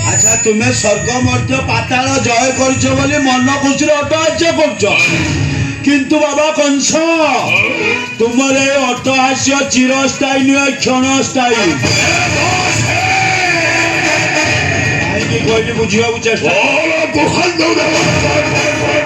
আচ্ছা তুমি স্বর্গ মর্ত্য পাতাল জয় করছো বলে মন খুশির অটহাস্য করছো, কিন্তু বাবা কংস তোমার এই অটহাস্য চিরস্থায়ী নয়, ক্ষণস্থায়ী। কাহিনী কইলি বুঝিବାକୁ চেষ্টা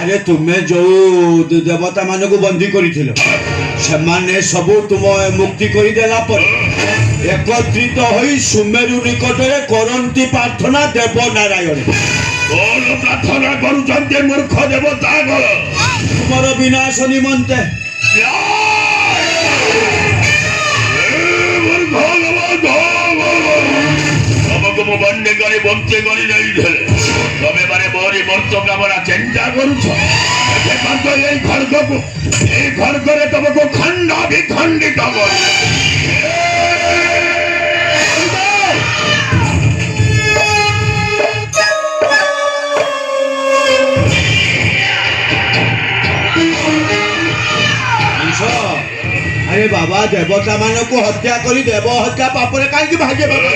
আরে তুমি ଯୋଉ ଦେବତା ମାନଙ୍କୁ ବନ୍ଦୀ କରିଥିଲ ସେମାନେ ସବୁ ତୁମ ମୁକ୍ତି କରିଦେଲା ପରେ একত্রিত হই সুমেরু নিকটরে করন্তি প্রার্থনা দেব নারায়ণ। কোন প্রার্থনা করুଛନ୍ତି মূর্খ দেবতা গণ? তোমার বিনাশ নিমন্তে। ତମକୁ ମୁଁ ବନ୍ଦୀ କରି ବଞ୍ଚି କରି ନେଇଥିଲେ ତମେ ମାନେ ମୋରି ମର୍ତ୍ତ କାମନା ଚିନ୍ତା କରୁଛ। ଏଇ ଖଡ୍ଗରେ ତମକୁ ଖଣ୍ଡ ବିଖଣ୍ଡିତ କରି আরে বাবা দেবতা মানকু হত্যা করি দেব হত্যা পাপরে কাইকি ভাগে বাবা।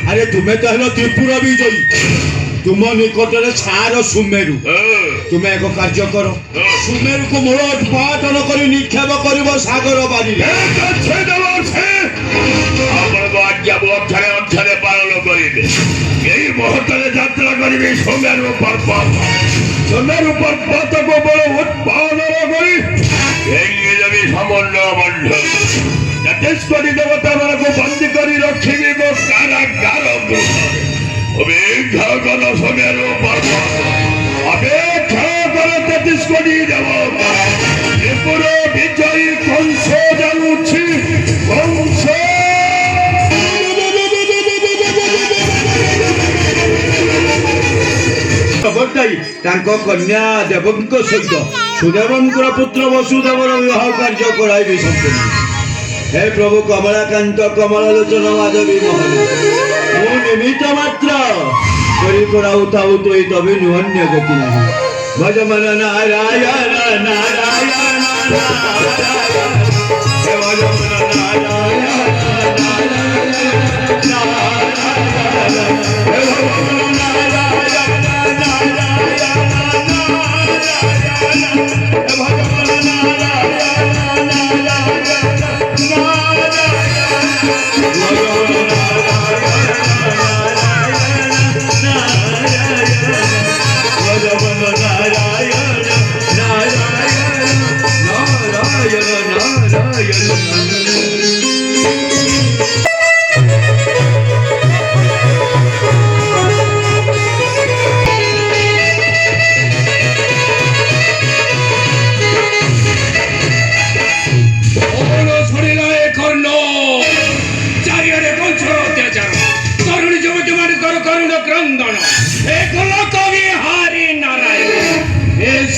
আরে তুমি তো হলো ত্রিপুর বিজয়ী, তুম নিকটরে ছাড় সুমেরু। তুমি এক কার্য কর, সুমেরুকু মূল উৎপাদন করে নিক্ষেপ করিব সাগর বাড়িরে। ଆପଣଙ୍କ ଆଜ୍ଞାକୁ ଅକ୍ଷରେ ଅକ୍ଷରେ ପାଳନ କରିବେ। ଏଇ ମୁହୂର୍ତ୍ତରେ ଯାତ୍ରା କରିବି ସୁମେରୁ ପର୍ବତ। ସୁମେରୁ ପର୍ବତକୁ ବଳ ଉତ୍ପାଦନ କରି ଦେବି ସମୁଦ୍ର ବନ୍ଧ। ତେସ୍କରି ଦେବତା ମାନଙ୍କୁ ବନ୍ଦୀ କରି ରଖିବି ମୋ କାରାଗାର ଗୃହରେ। ଅପେକ୍ଷା କର ସୁମେରୁ ପର୍ବତ, ଅପେକ୍ଷା କର 33 କୋଟି ଦେବତା। ତ୍ରିପୁର ବିଜୟୀ କଂସ ଯାଉଛି, କଂସ। খবরটাই তাঙ্ক কন্যা দেবঙ্ক সহিত সুদেবঙ্কর পুত্র বসুদেবর বিবাহ কার্য করাইবি সম্পূর্ণ। হে প্রভু কমলাকান্ত কমলালোচন মাধবী মোহন, মু নিমিত্ত মাত্র করি করাউ তাউ তুই তবে অন্য গতি নাহি। ভজ মন নারায়ণ নারায়ণ নারায়ণ, হে ভজ মন নারায়ণ নারায়ণ নারায়ণ, হে ভজ মন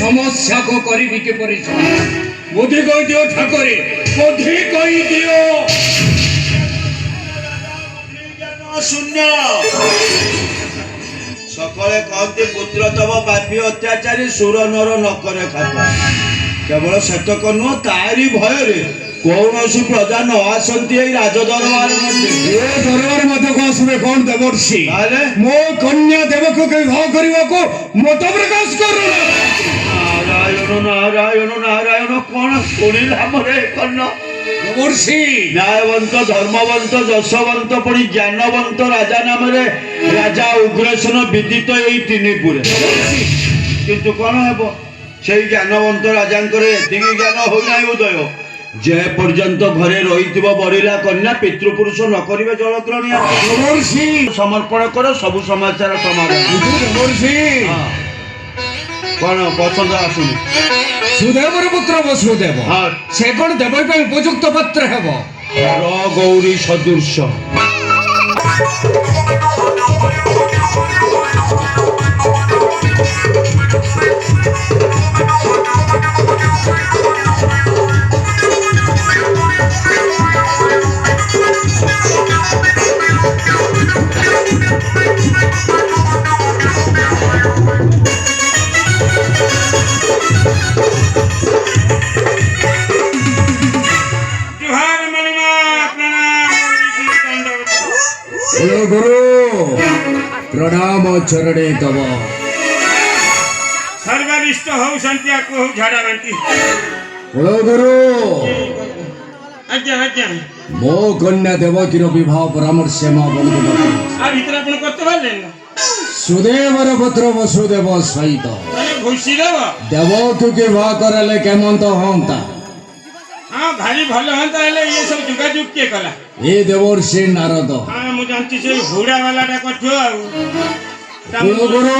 সমস্যা কো করিবি কে পরিচয় বুদ্ধি কই দিও ঠাকুরে, বুদ্ধি কই দিও। শূন্য সকলে কহନ୍ତି পুত্র তব পাপী অত্যাচারী সুর নর নকরে খাত। কেবল সেতক নୁହଁ, ତାରି ଭୟରେ କୌଣସି ପ୍ରଜା ନ ଆସନ୍ତି ଏଇ ରାଜଦରବାର ମଧ୍ୟ। ଏ ଦରବାର ମଧ୍ୟକୁ ଆସିବେ କଣ ଦେବର୍ଷି? ମୋ କନ୍ୟା ଦେବକୁ ବିବାହ କରିବାକୁ ମତ ପ୍ରକାଶ କରୁ। ନାରାୟଣ ନାରାୟଣ ନାରାୟଣ, କଣ ଶୁଣିଲା ପରେ କର୍ଣ୍ଣ? ଦେବର୍ଷି ନ୍ୟାୟବନ୍ତ ଧର୍ମବନ୍ତ ଯଶବନ୍ତ ପୁଣି ଜ୍ଞାନବନ୍ତ ରାଜା ନାମରେ ରାଜା ଉଗ୍ରସେନ ବିଦିତ ଏଇ ତିନିପୁରେ। କିନ୍ତୁ କଣ ହେବ, ସେଇ ଜ୍ଞାନବନ୍ତ ରାଜାଙ୍କର ଏତିକି ଜ୍ଞାନ ହଉନାହିଁ ଉଦୟ যে পর্যন্ত ঘরে রইথিব বড়িলা কন্যা পিতৃপুরুষ ন করিবে জলগ্রহণিয়া। সমর্পণ কর, সবু সমস্যার সমাধান। কোন পছন্দ আসুনি? সুদেবর পুত্র বসুদেব, সে কোন দেব উপযুক্ত পাত্র হব? গৌরী সদৃশ। बोलो गुरु प्रणाम चरणे तब सर्वरिष्ट हो शांति आको हो झाड़ा बांटी बोलो गुरु आज्ञा आज्ञा मो कन्या देवकीर विवाह परामर्श बंधु आ भीतर आपण करते पारले ना सुदेवर पुत्र वसुदेव सहित माने घुसी देव देवकी के विवाह करले केमन तो होंता हां भारी भलो हंता हेले ये सब जुगा जुग के कला ए देवर्षि नारद हां मु जानती से हुड़ा वाला टा करथो आ बोलो गुरु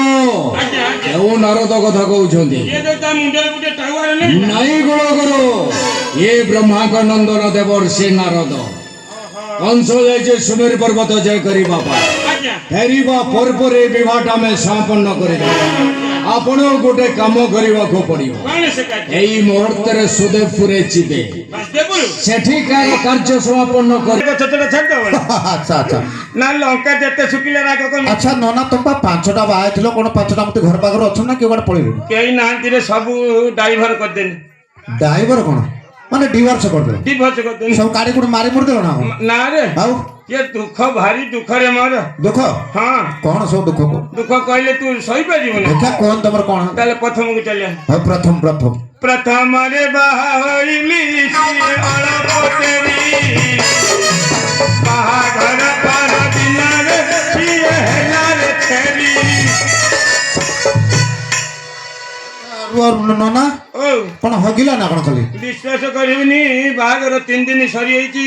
आज्ञा आज्ञा केउ नारद कथा कहउछंती ये तो ता मुंडे गुटे टावर नहीं नहीं गुरु गुरु ये ब्रह्मा का नंदन देवर्षि नारद कंस जाइए सुमेर पर्वत जय करी बापा आज्ञा फेरिबा पर विवाहटा में संपन्न कर आपण गोटे काम करने को पड़ो कौन से काज यही मुहूर्त सुदेवपुर जीवे वासुदेवपुर सेठिकार कार्य समापन कर को छोटा छाड़ दो আচ্ছা আচ্ছা ना लंका जेते सुकिले राख को আচ্ছা ননা তোমরা পাঁচটা বাହା ছিল কোন পাঁচটা মতে ঘর পাখরে অছ না কেউ কোন পড়িবে केही नांती रे सब डाइवर कर देन ড্রাইভার কোন মানে ডিভোর্স করবে डिवोर्स कर देन সব কাড়ি কুড়ি মারি মুড় দেল না ना रे আও ये दुख भारी दुख रे मोर দুঃখ हाँ কোন সব দুঃখ কো दुख कहले तू सही पारिबो ना দেখা কোন তোমার কোন তাহলে প্রথম को चलिया হয় প্রথম প্রথম प्रथम रे बाहा होइली सिए अलपतेरी बाहाघर पर दिना रे सिए हेला रे छेरी আর ননা ओ কোন হগিলা না কোন খালি विश्वास करिबनी बाहाघर 3 दिन सरी होईची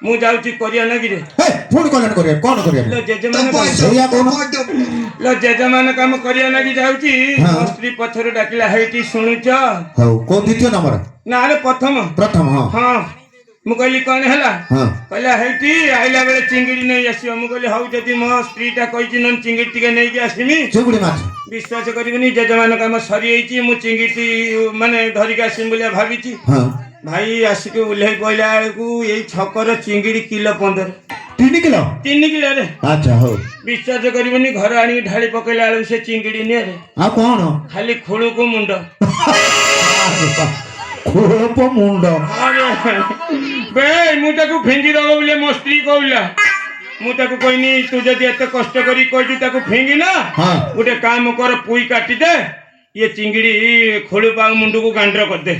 मु जाउची कोरिया नगिरे হে ফোন কলেন করে কোন করিয়া लो जेजमान সেইয়া কোন लो जेजमान काम कोरिया नगी जाउची हाँ। ମୋ ସ୍ତ୍ରୀ ପଛରୁ ଡାକିଲା ହେଇଟି ଶୁଣୁଛ হও কো দ্বিতীয় নম্বর ନା ରେ ପ୍ରଥମ প্রথম হ্যাঁ ହଁ ମୁଁ କହିଲି କଣ ହେଲା হ্যাঁ କହିଲା ହେଇଟି ଆଇଲା ବେଳେ ଚିଙ୍ଗିଡି ନେଇ ଆସିବ ମୁଁ କହିଲି ହଉ ଯଦି ମୋ ସ୍ତ୍ରୀଟା କହିଛି ନହେଲେ ଚିଙ୍ଗିଡି ଟିକେ ନେଇକି ଆସିମି চিংড়ি মাছ ବିଶ୍ୱାସ କରିବିନି ଜେଜେମାନ କାମ ସରିଯାଇଛି ମୁଁ ଚିଙ୍ଗିଡି ମାନେ ଧରିକି ଆସିମି ବୋଲି ଭାବିଛି হ্যাঁ ଭାଇ ଆସିକି ଓହ୍ଲେଇ ପଇଲା ବେଳକୁ ଏଇ ଛକର ଚିଙ୍ଗିଡି କିଲୋ 15 3 কিলো 3 କିଲୋରେ আচ্ছা হও ବିଶ୍ୱାସ କରିବିନି ଘର ଆଣିକି ଢାଳି ପକେଇଲା ବେଳକୁ ସେ ଚିଙ୍ଗିଡି ନିଏ ରେ আর কোন ଖାଲି ଖୋଳକୁ ମୁଣ୍ଡ খোপ মুন্ড ଆରେ ବେ ମୁଁ ତାକୁ ଫିଙ୍ଗି ଦବ ବୋଲି ମୋ ସ୍ତ୍ରୀ କହିଲା ମୁଁ ତାକୁ କହିନି ତୁ ଯଦି ଏତେ କଷ୍ଟ କରି କହିଛୁ ତାକୁ ଫିଙ୍ଗି ନା হ্যাঁ ଗୋଟେ କାମ କର ପୁଇ କାଟିଦେ ଇଏ ଚିଙ୍ଗିଡି ଖୋଳୁ ପାଉ ମୁଣ୍ଡକୁ ଗାଣ୍ଡର କରିଦେ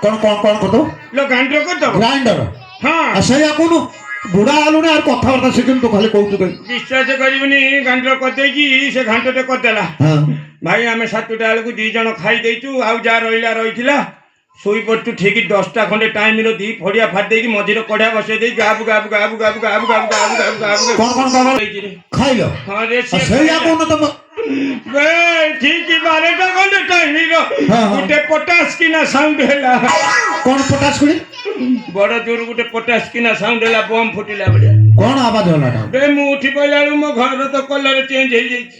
কোন কোন কোন কত লো ଗାଣ୍ଡର କରିଦବ গ্রাইন্ডর ହଁ আর সেইয়া কোন বুড়া আলু না আর কথাবার্তা শিখুন তো খালি কৌতু কই ବିଶ୍ୱାସ କରିବୁନି ଗାଣ୍ଡର କରିଦେଇକି ସେ ଘାଣ୍ଟଟେ କରିଦେଲା হ্যাঁ ଭାଇ ଆମେ 7ଟା ବେଳକୁ 2 ଜଣ ଖାଇ ଦେଇଛୁ ଆଉ ଯାହା ରହିଥିଲା ଶୋଇ ପଡିଛୁ ଠିକ 10ଟା ଖଣ୍ଡେ ଟାଇମର ଦି ଫଡିଆ ଫାଟି ଦେଇକି ମଝିରେ କଢା ବସେଇ ଦେଇକି ଗାବୁ ଗାବୁ ଗାବୁ ଗାବୁ ଗାବୁ ଗାବୁ ଗାବୁ ଗାବୁ ଗାବୁ কোন কোন খাবার খাইল ହଁ ରେ আর সেইয়া কোন তো বে ঠিক 12টা খଣ୍ଡে ଟାଇମର ହଁ, ହଁ। ଗୋଟେ ପଟାସ କିନା ସାଉଣ୍ଡ ହେଲା কোন পটাশ করি ବଡ ଜୋର ଗୋଟେ ପଟାସ କିନା ସାଉଣ୍ଡ ହେଲା ବମ୍ ଫୁଟିଲା ଭଳିଆ কোন আওয়াজ হলাটা ବେ ମୁଁ ଉଠି ପଇଲା ବେଳକୁ ମୋ ଘର ତ କଲର ଚେଞ୍ଜ ହେଇଯାଇଛି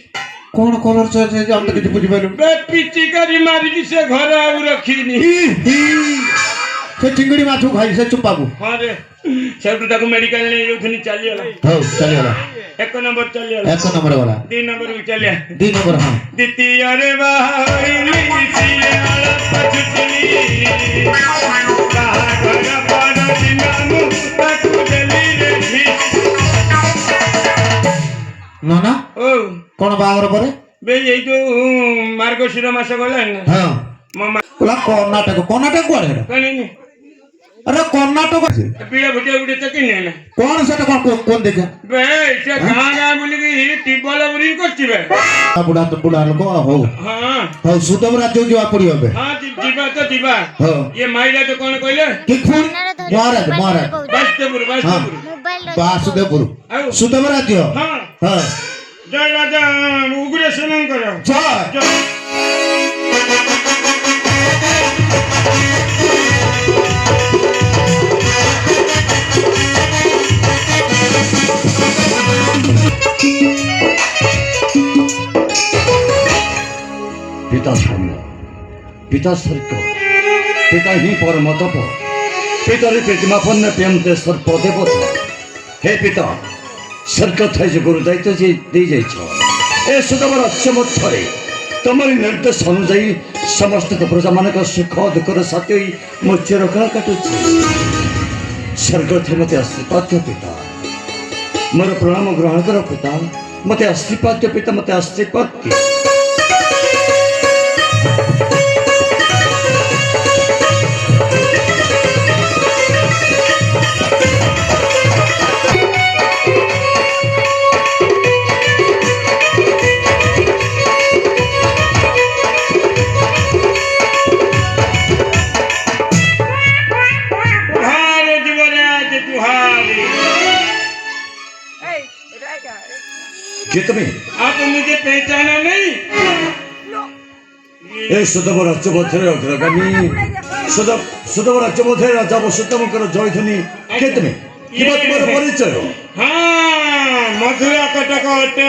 কোন কলর চয়েছে যে আমরা কিছু বুঝি পাইলু বে ପିଚିକାରି ମାରିକି ସେ ଘର ଆଉ ରଖିନି সে চিংড়ি মাছ খাই সে চুপাবু ହଁ ରେ ସେଠୁ ତାକୁ ମେଡିକାଲ ନେଇଯାଉଥିଲି ଚାଲିଗଲା হও চলে গেল 1 ନମ୍ବର ଚାଲିଗଲା এক নম্বরে বলা 2 ନମ୍ବରକୁ ଚାଲିଆ 2 নম্বর হ্যাঁ ଦ୍ୱିତୀୟରେ ବାହାରିଲି ସିଏ ଅଳପ ଛୁଟିଲି ବାହାଘର ପର ଦିନ ମୁଁ ତାକୁ ଦେଲି ରେ ননা ଓ কোন বাহাঘর পরে বে ଏଇ ଯୋଉ ମାର୍ଗଶିର ମାସ ଗଲାଣି ନା হ্যাঁ ମୋ ମା ওলা কর্ণাটক কর্ণাটক কুয়াড়ে এটা କଣିନି আরে কর্ণাটক আছে ପିଲା ଭୁଟିଆ ଗୋଟେ ତ କିনে ନା কোন সেটা কোন কোন দেখে ବେ ସେ ଗାଁ ଗାଁ ବୁଲିକି ଟିବଲ ବୁଲିକି କରିଛି ବେ বুড়া তো বুড়া লোক হও ହଁ হও সুতম রাজ্য যাওয়া পড়ি হবে ହଁ ଯିବା ତ ଯିବା হ্যাঁ ଇଏ ମାଇଲା ତ କଣ କହିଲେ কি খুন মহারাজ মহারাজ ବାସୁଦେବପୁର হ্যাঁ বাসুদেবপুর ଆଉ সুতম রাজ্য ହଁ হ্যাঁ ଜୟ ରାଜା ଉଗ୍ରସେନଙ୍କର জয় ଜୟ पिता धर्म पिता स्वर्ग पिता ही परम तप पितरी प्रतिमापन्न प्रेमते सर्पदेवता हे पिता स्वर्ग थाई जो गुरु दायित्व जे दे जाइछ ए सुदम राज्य मध्यरे तुम्हारी निर्देश अनुଯାୟୀ समस्त प्रजा मान सुख दुखर साथी होई मोचर काटुଛି स्वर्ग थे मते आशीर्वाद दियो पिता ମୋର ପ୍ରଣାମ ଗ୍ରହଣ କର ପିତା। ମୋତେ ଆଶୀର୍ବାଦ ଦିଅ ପିତା, ମୋତେ ଆଶୀର୍ବାଦ ଦିଅ। तुहार युवराज तुहारी। କିଏ ତୁମେ? आप मुझे पहचाना नहीं? ଏ ସୁଦମ ରାଜ୍ୟ ମଧ୍ୟରେ ଅଗ୍ରଗାମୀ ସୁଦମ ରାଜ୍ୟ ମଧ୍ୟରେ ରାଜା ବସୁତମଙ୍କର ଜୟଧ୍ୱନି। କିଏ ତୁମେ? କିମ୍ବା ତୁମର ପରିଚୟ? हाँ, मथुरा कटक अटे